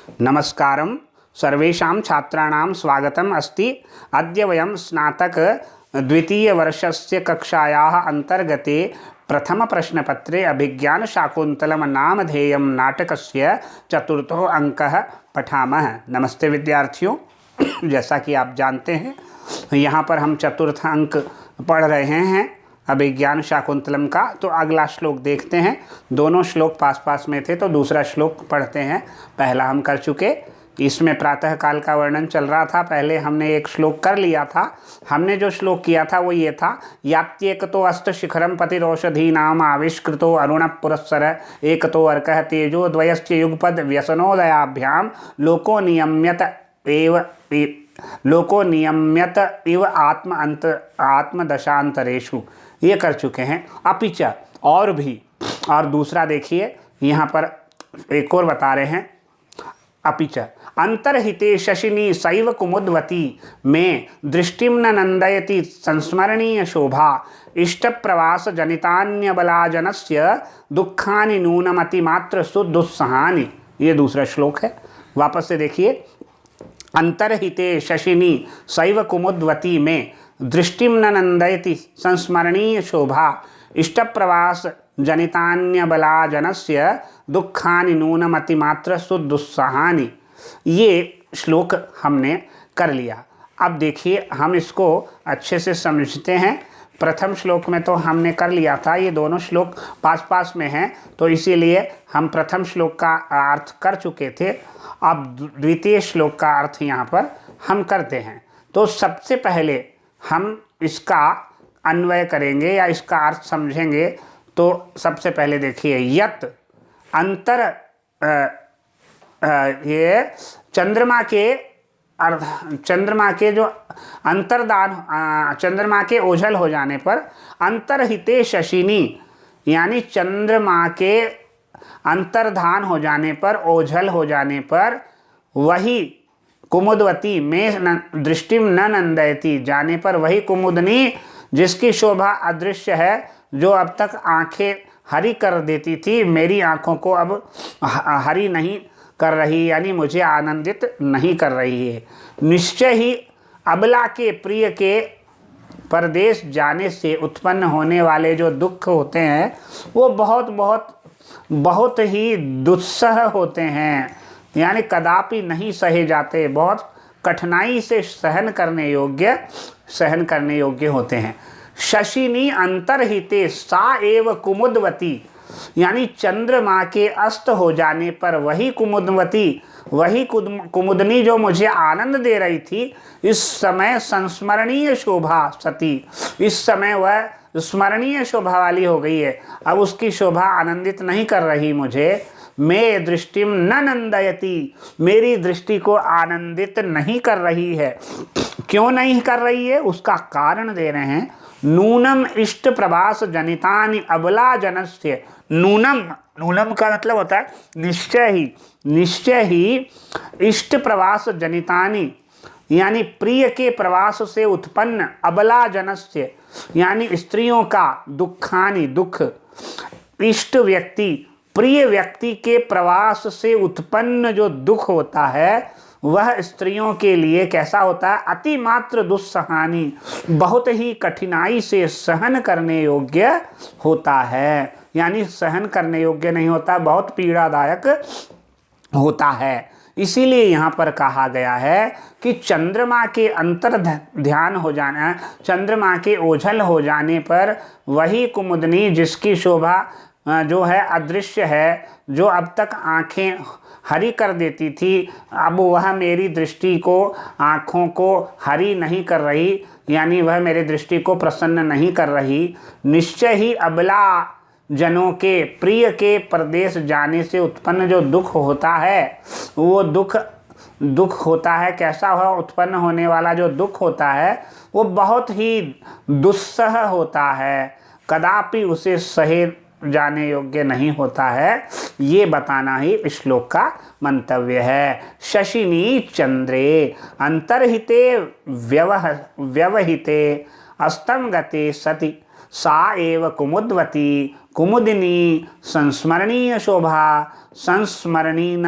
नमस्कारं सर्वेषां छात्राणां स्वागतम् अस्ति। अद्य वयं स्नातक द्वितीयवर्षस्य कक्षायाः अन्तर्गते प्रथमप्रश्नपत्रे अभिज्ञानशाकुन्तलं नामधेयं नाटकस्य चतुर्थो अंकः पठामः। नमस्ते विद्यार्थियों, जैसा कि आप जानते हैं यहाँ पर हम चतुर्थ अंक पढ़ रहे हैं अभिज्ञान शाकुंतलम का। तो अगला श्लोक देखते हैं। दोनों श्लोक पास पास में थे तो दूसरा श्लोक पढ़ते हैं। पहला हम कर चुके, इसमें प्रातः काल का वर्णन चल रहा था। पहले हमने एक श्लोक कर लिया था। हमने जो श्लोक किया था वो ये था, यात्येकतो अस्त शिखरम पतिरौषधी नाम आविष्कृतो अरुण पुरस्सर एकतो अर्कः तेजो द्वयश्च युगपद व्यसनोदयाभ्याम लोको नियम्यत इव आत्मदशांतरेषु। ये कर चुके हैं। अपिच और भी, और दूसरा देखिए यहाँ पर एक और बता रहे हैं। अपिच अंतर्हिते शशिनी सैव कुमुद्वती में दृष्टिम न नंदयति संस्मरणीय शोभा इष्ट प्रवास जनितान्यबलाजनस्य दुखानि नूनमति मात्र सुदुस्सहानि। ये दूसरा श्लोक है। वापस से देखिए, अंतर्हिते शशिनी सैव कुमुद्वती में दृष्टिम न नंदयति संस्मरणीय शोभा इष्ट प्रवास जनितान्यबलाजनस्य दुखानि नूनमति मात्र सुदुस्सहानि। ये श्लोक हमने कर लिया। अब देखिए हम इसको अच्छे से समझते हैं। प्रथम श्लोक में तो हमने कर लिया था, ये दोनों श्लोक पास पास में हैं तो इसीलिए हम प्रथम श्लोक का अर्थ कर चुके थे। अब द्वितीय श्लोक का अर्थ यहाँ पर हम करते हैं। तो सबसे पहले हम इसका अन्वय करेंगे या इसका अर्थ समझेंगे। तो सबसे पहले देखिए, यत अंतर ये चंद्रमा के जो अंतर्दान, चंद्रमा के ओझल हो जाने पर अंतर्हिते शशिनी, यानी चंद्रमा के अंतर्धान हो जाने पर, ओझल हो जाने पर, वही कुमुदवती में दृष्टिम न नंदयति, जाने पर वही कुमुदनी जिसकी शोभा अदृश्य है, जो अब तक आंखें हरी कर देती थी, मेरी आंखों को अब हरी नहीं कर रही, यानी मुझे आनंदित नहीं कर रही है। निश्चय ही अबला के प्रिय के परदेश जाने से उत्पन्न होने वाले जो दुख होते हैं वो बहुत ही दुस्सह होते हैं, यानी कदापि नहीं सहे जाते, बहुत कठिनाई से सहन करने योग्य होते हैं। शशिनी अंतर्हिते सा एव कुमुदवती, यानी चंद्रमा के अस्त हो जाने पर वही कुमुदवती, वही कुमुदनी जो मुझे आनंद दे रही थी, इस समय संस्मरणीय शोभा सती, इस समय वह स्मरणीय शोभा वाली हो गई है। अब उसकी शोभा आनंदित नहीं कर रही मुझे। मैं दृष्टिम न नंदयति, मेरी दृष्टि को आनंदित नहीं कर रही है। क्यों नहीं कर रही है उसका कारण दे रहे हैं। नूनम इष्ट प्रवास जनितानि अबला जनस्य। नूनम का मतलब होता है निश्चय ही इष्ट प्रवास जनितानि, यानी प्रिय के प्रवास से उत्पन्न, अबला जनस्य यानी स्त्रियों का, दुखानि दुख, इष्ट व्यक्ति प्रिय व्यक्ति के प्रवास से उत्पन्न जो दुख होता है वह स्त्रियों के लिए कैसा होता है, अतिमात्र दुस्सहानी, बहुत ही कठिनाई से सहन करने योग्य होता है, यानी सहन करने योग्य नहीं होता, बहुत पीड़ादायक होता है। इसीलिए यहाँ पर कहा गया है कि चंद्रमा के अंतर ध्यान हो जाना, चंद्रमा के ओझल हो जाने पर वही कुमुदनी जिसकी शोभा जो है अदृश्य है, जो अब तक आँखें हरी कर देती थी, अब वह मेरी दृष्टि को, आँखों को हरी नहीं कर रही, यानी वह मेरी दृष्टि को प्रसन्न नहीं कर रही। निश्चय ही अबला जनों के प्रिय के परदेश जाने से उत्पन्न जो दुख होता है, वो दुख होता है कैसा हो, उत्पन्न होने वाला जो दुख होता है वो बहुत ही दुस्सह होता है, कदापि उसे सहे जाने योग्य नहीं होता है। ये बताना ही श्लोक का मंतव्य है। शशिनी चंद्रे अंतर्हिते व्यवहिते अस्तम गते सति सा एव कुमुद्वती कुमुदिनी संस्मरणीय शोभा, संस्मरणीय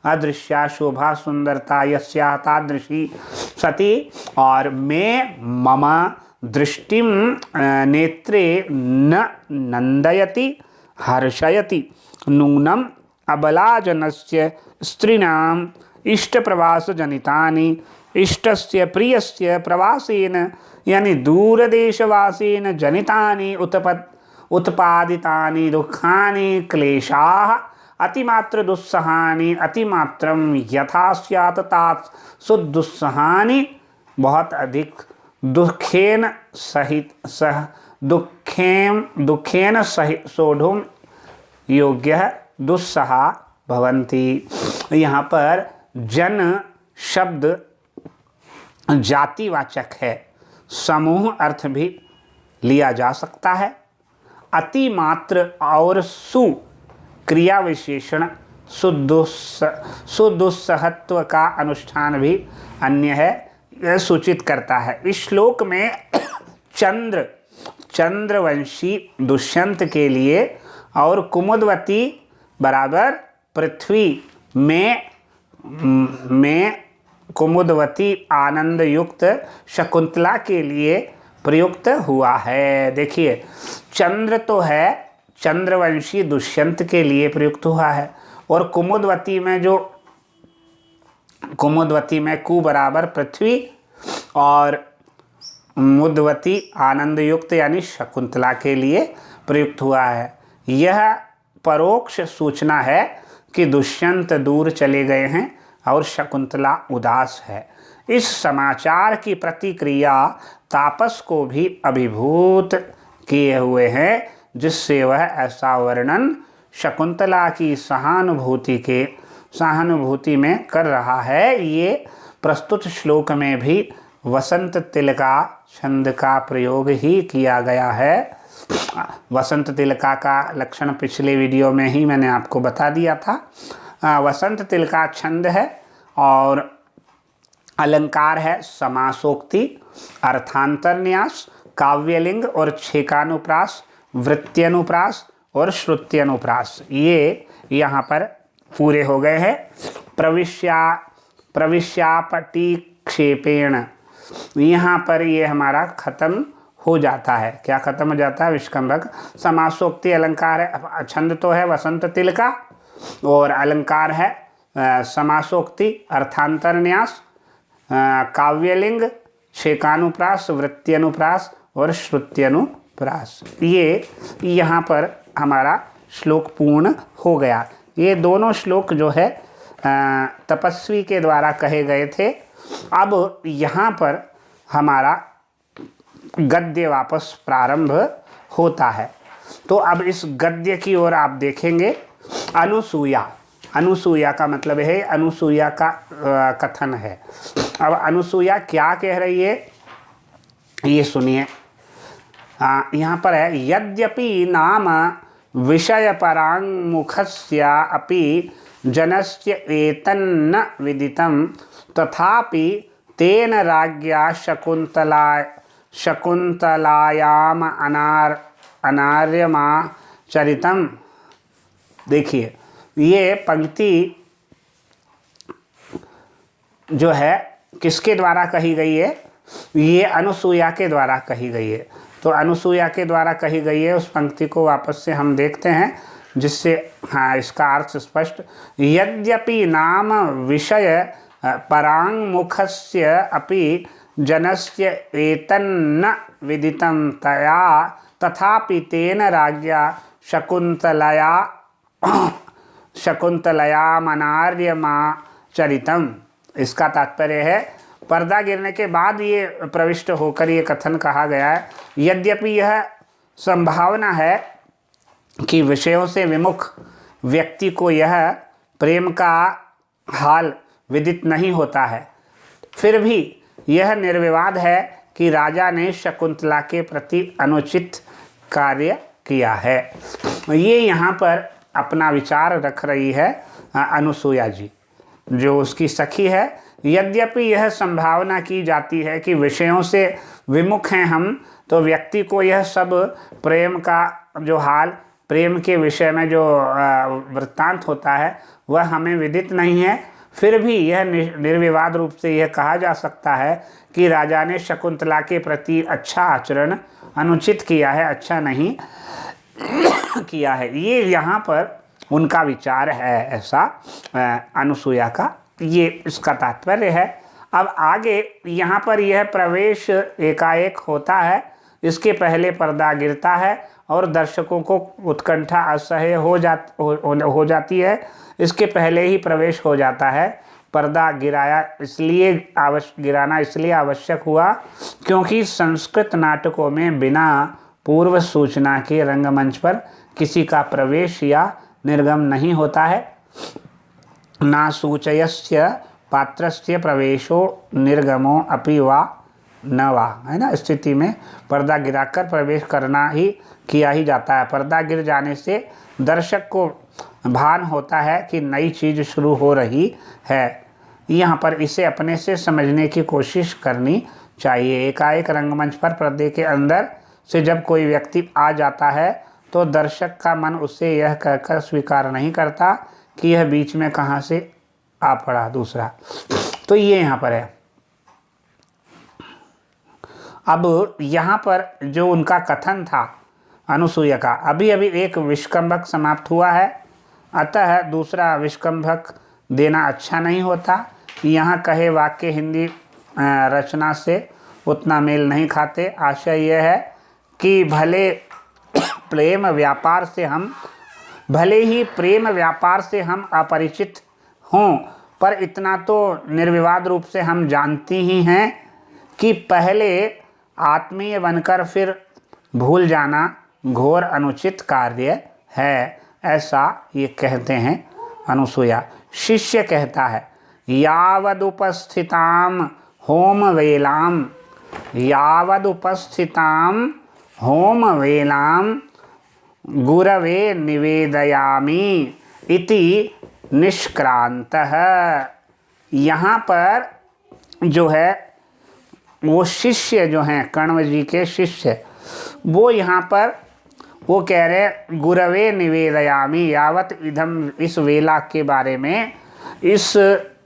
अदृश्या शोभा सुंदरता यस्या तादृशी सती। और मैं मम दृष्टिम नेत्रे न नंदयति हर्षयति नूनम अबलाजनस्य स्त्रीणाम इष्टप्रवासजनितानि इष्टस्य प्रियस्य प्रवासेन यानी दूरदेशवासेन जनितानि उत्पादितानि दुःखानि क्लेशाः अतिमात्र दुस्सहानि अतिमात्रम यथा स्यात् तात सुदुस्सहानि बहुत अधिक दुखेन सोढ़ुम योग्य दुस्सहा भवन्ति। यहाँ पर जन शब्द जातिवाचक है, समूह अर्थ भी लिया जा सकता है। अतिमात्र और सु क्रिया विशेषण सुदुस्सहत्व का अनुष्ठान भी अन्य है, यह सूचित करता है। इस श्लोक में चंद्रवंशी दुष्यंत के लिए और कुमुदवती बराबर पृथ्वी में कुमुदवती आनंद युक्त शकुंतला के लिए प्रयुक्त हुआ है। देखिए, चंद्र तो है, चंद्रवंशी दुष्यंत के लिए प्रयुक्त हुआ है, और कुमुदवती में कु बराबर पृथ्वी और मुदवती आनंद युक्त यानी शकुंतला के लिए प्रयुक्त हुआ है। यह परोक्ष सूचना है कि दुष्यंत दूर चले गए हैं और शकुंतला उदास है। इस समाचार की प्रतिक्रिया तापस को भी अभिभूत किए हुए हैं, जिससे वह ऐसा वर्णन शकुंतला की सहानुभूति में कर रहा है। ये प्रस्तुत श्लोक में भी वसंत तिलका छंद का प्रयोग ही किया गया है। वसंत तिलका का लक्षण पिछले वीडियो में ही मैंने आपको बता दिया था। वसंत तिलका छंद है और अलंकार है समासोक्ति, अर्थांतरन्यास, काव्यलिंग और छेकानुप्रास, वृत्त्यनुप्रास और श्रुत्यनुप्रास, ये यहाँ पर पूरे हो गए हैं। प्रविश्यापटिक्षेपेण, यहाँ पर ये हमारा खत्म हो जाता है। क्या खत्म हो जाता है? विष्कंभक। समासोक्ति अलंकार है, छंद तो है वसंत तिलका और अलंकार है समासोक्ति, अर्थांतरन्यास, काव्यलिंग, छेकानुप्रास, वृत्त्यनुप्रास और श्रुत्यनुप्रास। ये यहाँ पर हमारा श्लोक पूर्ण हो गया। ये दोनों श्लोक जो है तपस्वी के द्वारा कहे गए थे। अब यहाँ पर हमारा गद्य वापस प्रारंभ होता है। तो अब इस गद्य की ओर आप देखेंगे। अनुसूया का मतलब है, अनुसूया का कथन है। अब अनुसूया क्या कह रही है ये सुनिए। यहाँ पर है, यद्यपि नाम विषय पराङ्मुखस्य अपि जनस्य एतन्न विदितं तथापि तेन राज्ञा शकुंतलायाम अनार्यमाचरितम्। देखिए, ये पंक्ति जो है किसके द्वारा कही गई है? ये अनुसूया के द्वारा कही गई है। तो अनुसूया के द्वारा कही गई है, उस पंक्ति को वापस से हम देखते हैं, जिससे इसका अर्थ स्पष्ट। यद्यपि नाम विषय पराङ्मुखस्य अपि जनस्य एतन्न विदितं तया तथापि तेन राज्ञा शकुंतलयामनार्यमाचरितम्। इसका तात्पर्य है, पर्दा गिरने के बाद ये प्रविष्ट होकर ये कथन कहा गया है। यद्यपि यह संभावना है कि विषयों से विमुख व्यक्ति को यह प्रेम का हाल विदित नहीं होता है, फिर भी यह निर्विवाद है कि राजा ने शकुंतला के प्रति अनुचित कार्य किया है। ये यहाँ पर अपना विचार रख रही है अनुसूया जी, जो उसकी सखी है। यद्यपि यह संभावना की जाती है कि विषयों से विमुख हैं हम, तो व्यक्ति को यह सब प्रेम का जो हाल, प्रेम के विषय में जो वृत्तांत होता है वह हमें विदित नहीं है। फिर भी यह निर्विवाद रूप से यह कहा जा सकता है कि राजा ने शकुंतला के प्रति अच्छा आचरण अनुचित किया है, अच्छा नहीं किया है। ये यहाँ पर उनका विचार है, ऐसा अनुसूया का, ये इसका तात्पर्य है। अब आगे यहाँ पर यह प्रवेश एकाएक होता है, इसके पहले पर्दा गिरता है और दर्शकों को उत्कंठा असह्य हो जाती है। इसके पहले ही प्रवेश हो जाता है। पर्दा गिराना इसलिए आवश्यक हुआ क्योंकि संस्कृत नाटकों में बिना पूर्व सूचना के रंगमंच पर किसी का प्रवेश या निर्गम नहीं होता है। ना सूचयस्य पात्रस्य प्रवेशो निर्गमो अपि वा न वा, है ना। स्थिति में पर्दा गिराकर प्रवेश करना ही किया ही जाता है। पर्दा गिर जाने से दर्शक को भान होता है कि नई चीज़ शुरू हो रही है। यहाँ पर इसे अपने से समझने की कोशिश करनी चाहिए। एकाएक रंगमंच पर पर्दे के अंदर से जब कोई व्यक्ति आ जाता है तो दर्शक का मन उसे यह कहकर स्वीकार नहीं करता कि यह बीच में कहाँ से आ पड़ा दूसरा। तो ये यहाँ पर है। अब यहाँ पर जो उनका कथन था अनुसूया का, अभी अभी एक विष्कंभक समाप्त हुआ है, अतः दूसरा विष्कंभक देना अच्छा नहीं होता। यहाँ कहे वाक्य हिंदी रचना से उतना मेल नहीं खाते। आशय यह है कि भले ही प्रेम व्यापार से हम अपरिचित हों, पर इतना तो निर्विवाद रूप से हम जानती ही हैं कि पहले आत्मीय बनकर फिर भूल जाना घोर अनुचित कार्य है। ऐसा ये कहते हैं अनुसूया। शिष्य कहता है, यावदुपस्थिताम होम वेलाम गुरवे निवेदयामि इति निष्क्रांतः। यहाँ पर जो है वो शिष्य जो हैं कण्व जी के शिष्य, वो यहाँ पर वो कह रहे गुरवे निवेदयामि, यावत इधम, इस वेला के बारे में, इस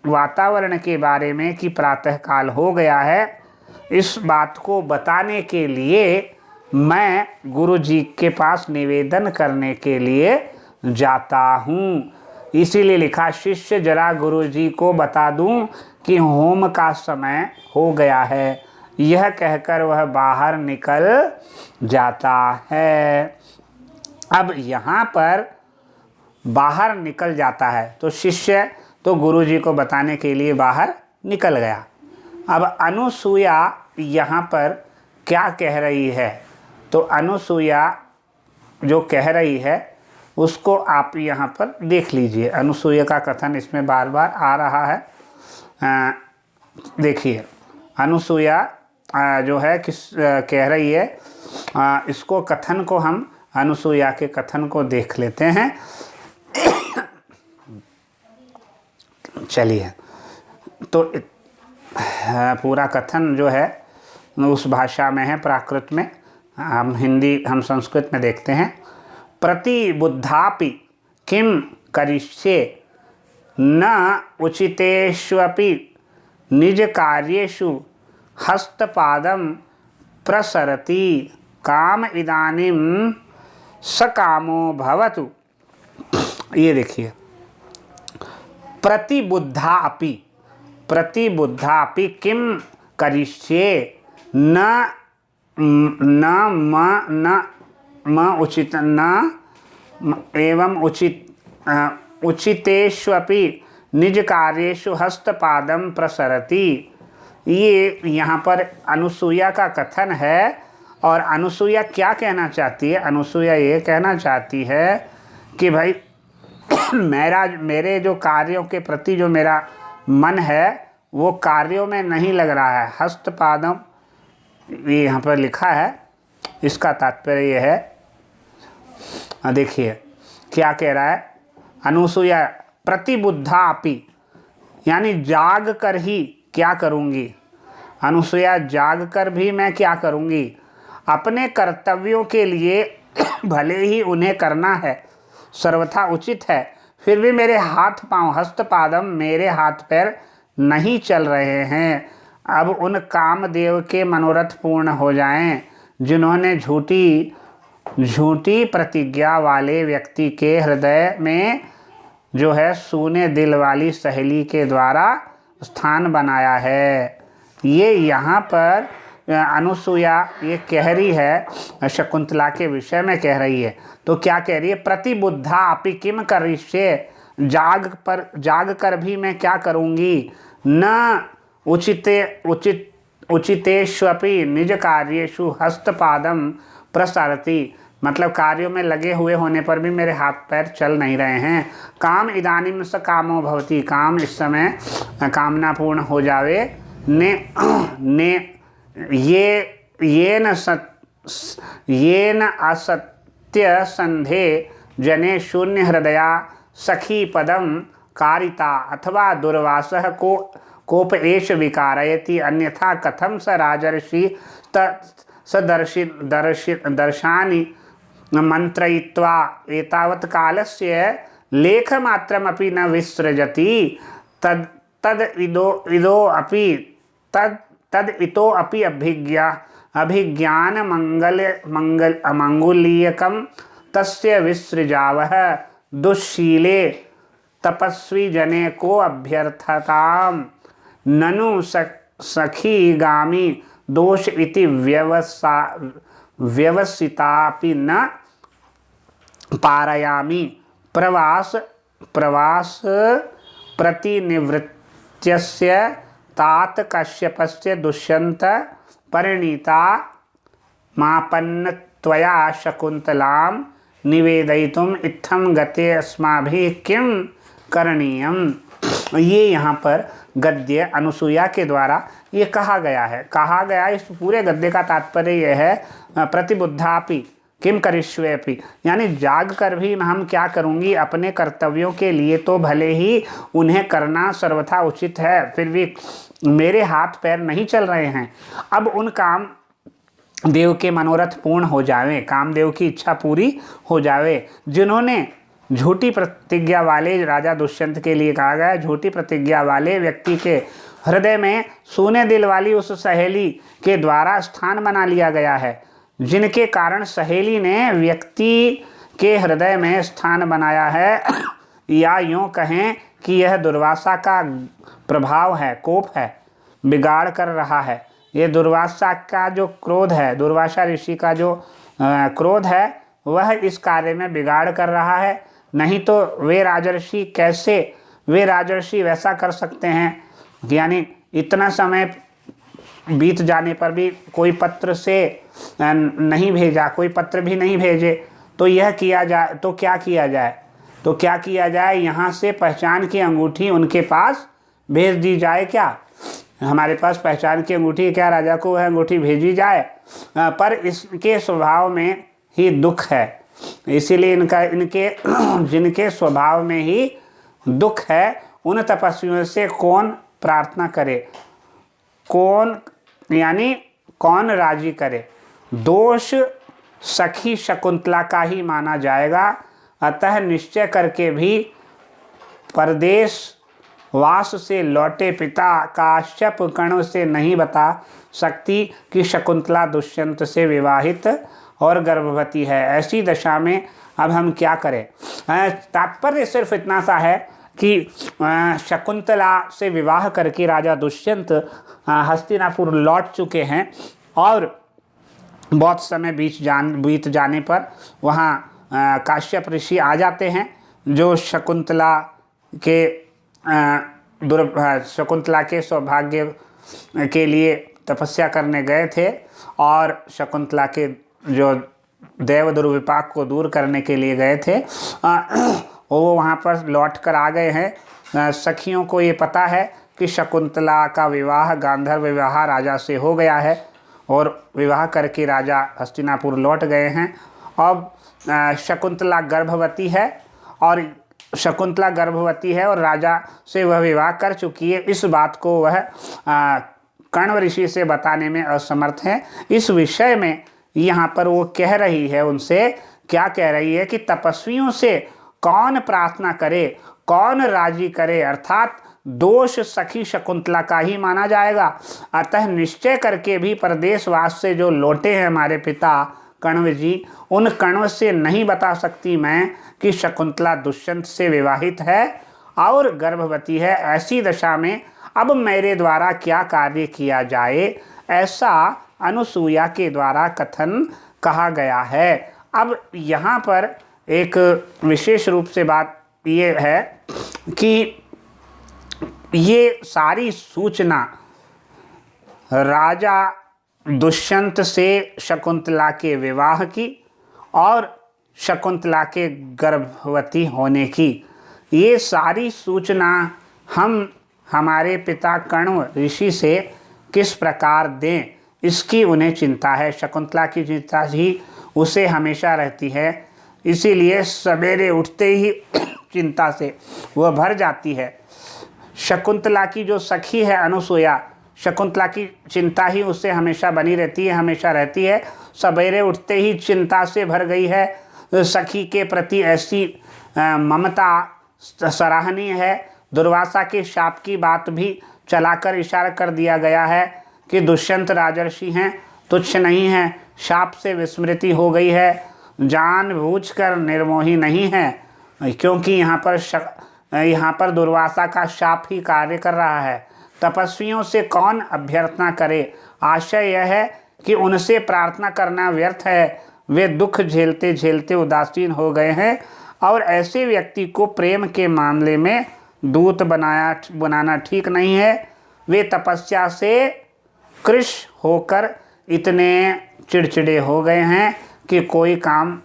वातावरण के बारे में कि प्रातःकाल हो गया है, इस बात को बताने के लिए मैं गुरु जी के पास निवेदन करने के लिए जाता हूँ। इसीलिए लिखा, शिष्य जरा गुरु जी को बता दूं कि होम का समय हो गया है। यह कहकर वह बाहर निकल जाता है। अब यहाँ पर बाहर निकल जाता है तो शिष्य तो गुरु जी को बताने के लिए बाहर निकल गया। अब अनुसूया यहाँ पर क्या कह रही है, तो अनुसूया जो कह रही है उसको आप यहाँ पर देख लीजिए। अनुसूया का कथन इसमें बार बार आ रहा है। देखिए अनुसूया जो है किस कह रही है, इसको कथन को हम अनुसूया के कथन को देख लेते हैं। चलिए, तो पूरा कथन जो है उस भाषा में है, प्राकृत में। हम संस्कृत में देखते हैं। प्रतिबुद्धापि किं करिष्ये न उचितेष्वपि निज कार्येषु हस्तपादं प्रसरति काम इदानीं सकामो भवतु। ये देखिए, प्रतिबुद्धापि किं करिष्ये न उचित न एवं उचितेष्वपि निज कार्येषु हस्तपादं प्रसरति। ये यहाँ पर अनुसूया का कथन है। और अनुसूया क्या कहना चाहती है? अनुसूया ये कहना चाहती है कि भाई मेरे जो कार्यों के प्रति जो मेरा मन है वो कार्यों में नहीं लग रहा है। हस्तपादम ये यहाँ पर लिखा है, इसका तात्पर्य यह है, देखिए क्या कह रहा है अनुसूया। प्रतिबुद्धा अपि यानी जाग कर ही क्या करूँगी, अनुसूया जाग कर भी मैं क्या करूँगी, अपने कर्तव्यों के लिए भले ही उन्हें करना है सर्वथा उचित है, फिर भी मेरे हाथ पांव हस्तपादम मेरे हाथ पैर नहीं चल रहे हैं। अब उन कामदेव के मनोरथ पूर्ण हो जाएं जिन्होंने झूठी प्रतिज्ञा वाले व्यक्ति के हृदय में जो है सूने दिल वाली सहेली के द्वारा स्थान बनाया है। ये यहाँ पर अनुसुईया ये कह रही है, शकुंतला के विषय में कह रही है। तो क्या कह रही है? प्रतिबुद्धा अपि किम करिष्ये, जाग कर भी मैं क्या करूँगी। न उचितेष्वपि निज कार्येषु हस्तपादम प्रसारति, मतलब कार्यों में लगे हुए होने पर भी मेरे हाथ पैर चल नहीं रहे हैं। काम इदानीम स कामो भवति, काम इस समय कामना पूर्ण हो जावे। येन असत्य संधे जने शून्य हृदया सखी पदम कारिता अथवा दुर्वासः कोप एष विकारयति, अन्यथा कथम स राजर्षि दर्शानि मंत्रयित्वा एतावत् कालस्य लेखमात्रमपि न विसृजति। तद इतोऽपि अभिज्ञान मंगुलीयकं तस्य विसृजावः दुःशीले तपस्वी जने को अभ्यर्थताम, ननु सखी गामी दोष इति व्यवसितापि न पारयामि। प्रवास प्रतिनिवृत्त्यस्य तात कश्यपस्य दुष्यंत परिणीता मापन्न त्वया शकुंतलां निवेदयितुम इत्थं गते अस्माभिः किं करणीयम। ये यहाँ पर गद्य अनुसुईया के द्वारा ये कहा गया। इस पूरे गद्य का तात्पर्य यह है, प्रतिबुद्धापि किम करिष्वेपि, यानी जाग कर भी हम क्या करूँगी, अपने कर्तव्यों के लिए तो भले ही उन्हें करना सर्वथा उचित है, फिर भी मेरे हाथ पैर नहीं चल रहे हैं। अब उन काम देव के मनोरथ पूर्ण हो जावे, कामदेव की इच्छा पूरी हो जावे। जिन्होंने झूठी प्रतिज्ञा वाले, राजा दुष्यंत के लिए कहा गया, झूठी प्रतिज्ञा वाले व्यक्ति के हृदय में सूने दिल वाली उस सहेली के द्वारा स्थान बना लिया गया है, जिनके कारण सहेली ने व्यक्ति के हृदय में स्थान बनाया है, या यूँ कहें कि यह दुर्वासा का प्रभाव है, कोप है, बिगाड़ कर रहा है। ये दुर्वासा का जो क्रोध है, दुर्वासा ऋषि का जो क्रोध है, वह इस कार्य में बिगाड़ कर रहा है। नहीं तो वे राजर्षि वैसा कर सकते हैं, यानी इतना समय बीत जाने पर भी कोई पत्र से नहीं भेजा, कोई पत्र भी नहीं भेजे, तो यह किया जाए तो क्या किया जाए, यहाँ से पहचान की अंगूठी उनके पास भेज दी जाए। क्या हमारे पास पहचान की अंगूठी, क्या राजा को वह अंगूठी भेजी जाए? पर इसके स्वभाव में ही दुख है, इसीलिए जिनके स्वभाव में ही दुख है, उन तपस्वियों से कौन प्रार्थना करे, कौन राजी करे। दोष सखी शकुंतला का ही माना जाएगा। अतः निश्चय करके भी परदेश वास से लौटे पिता काश्यप कर्ण से नहीं बता सकती कि शकुंतला दुष्यंत से विवाहित और गर्भवती है। ऐसी दशा में अब हम क्या करें? तात्पर्य सिर्फ इतना सा है कि शकुंतला से विवाह करके राजा दुष्यंत हस्तिनापुर लौट चुके हैं, और बहुत समय बीत जाने पर वहाँ काश्यप ऋषि आ जाते हैं, जो शकुंतला के सौभाग्य के लिए तपस्या करने गए थे, और शकुंतला के जो देव दुर्विपाक को दूर करने के लिए गए थे, वो वहाँ पर लौट कर आ गए हैं। सखियों को ये पता है कि शकुंतला का विवाह गांधर्व विवाह राजा से हो गया है, और विवाह करके राजा हस्तिनापुर लौट गए हैं। अब शकुंतला गर्भवती है और राजा से वह विवाह कर चुकी है। इस बात को वह कण्व ऋषि से बताने में असमर्थ है। इस विषय में यहाँ पर वो कह रही है उनसे, क्या कह रही है कि तपस्वियों से कौन प्रार्थना करे, कौन राजी करे, अर्थात दोष सखी शकुंतला का ही माना जाएगा। अतः निश्चय करके भी परदेशवास से जो लौटे हैं हमारे पिता कण्व जी, उन कण्व से नहीं बता सकती मैं कि शकुंतला दुष्यंत से विवाहित है और गर्भवती है। ऐसी दशा में अब मेरे द्वारा क्या कार्य किया जाए, ऐसा अनुसूया के द्वारा कथन कहा गया है। अब यहाँ पर एक विशेष रूप से बात ये है कि ये सारी सूचना राजा दुष्यंत से शकुंतला के विवाह की और शकुंतला के गर्भवती होने की, ये सारी सूचना हम हमारे पिता कण्व ऋषि से किस प्रकार दें, इसकी उन्हें चिंता है। शकुंतला की चिंता ही उसे हमेशा रहती है, इसीलिए सवेरे उठते ही चिंता से वह भर जाती है। शकुंतला की जो सखी है अनुसूया, शकुंतला की चिंता ही उससे हमेशा बनी रहती है, हमेशा रहती है। सवेरे उठते ही चिंता से भर गई है। सखी के प्रति ऐसी ममता सराहनीय है। दुर्वासा के शाप की बात भी चलाकर इशारा कर दिया गया है कि दुष्यंत राजर्षि हैं, तुच्छ नहीं है, शाप से विस्मृति हो गई है, जानबूझकर निर्मोही नहीं है, क्योंकि यहाँ पर दुर्वासा का शाप ही कार्य कर रहा है। तपस्वियों से कौन अभ्यर्थना करे, आशय यह है कि उनसे प्रार्थना करना व्यर्थ है। वे दुख झेलते झेलते उदासीन हो गए हैं और ऐसे व्यक्ति को प्रेम के मामले में दूत बनाना ठीक नहीं है। वे तपस्या से कृश होकर इतने चिड़चिड़े हो गए हैं कि कोई काम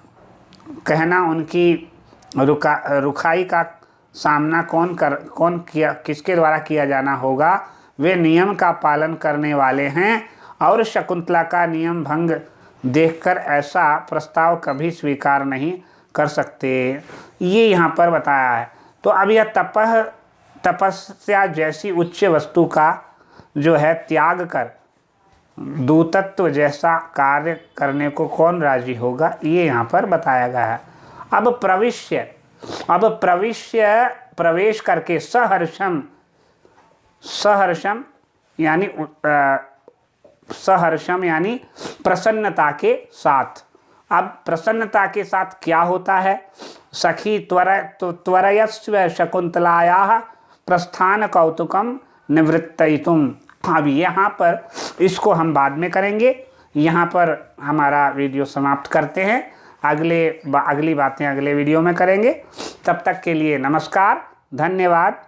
कहना, उनकी रुखाई का सामना किसके द्वारा किया जाना होगा। वे नियम का पालन करने वाले हैं और शकुंतला का नियम भंग देखकर ऐसा प्रस्ताव कभी स्वीकार नहीं कर सकते, ये यहाँ पर बताया है। तो अब यह तपस्या जैसी उच्च वस्तु का जो है त्याग कर दूतत्व जैसा कार्य करने को कौन राजी होगा, ये यहाँ पर बताया गया है। अब प्रवेश करके सहर्षम यानी प्रसन्नता के साथ। अब प्रसन्नता के साथ क्या होता है, सखी त्वरयस्व शकुंतलायाः प्रस्थान कौतुकम निवृत्तयितुम। अब यहाँ पर इसको हम बाद में करेंगे, यहाँ पर हमारा वीडियो समाप्त करते हैं। अगली बातें अगले वीडियो में करेंगे। तब तक के लिए नमस्कार, धन्यवाद।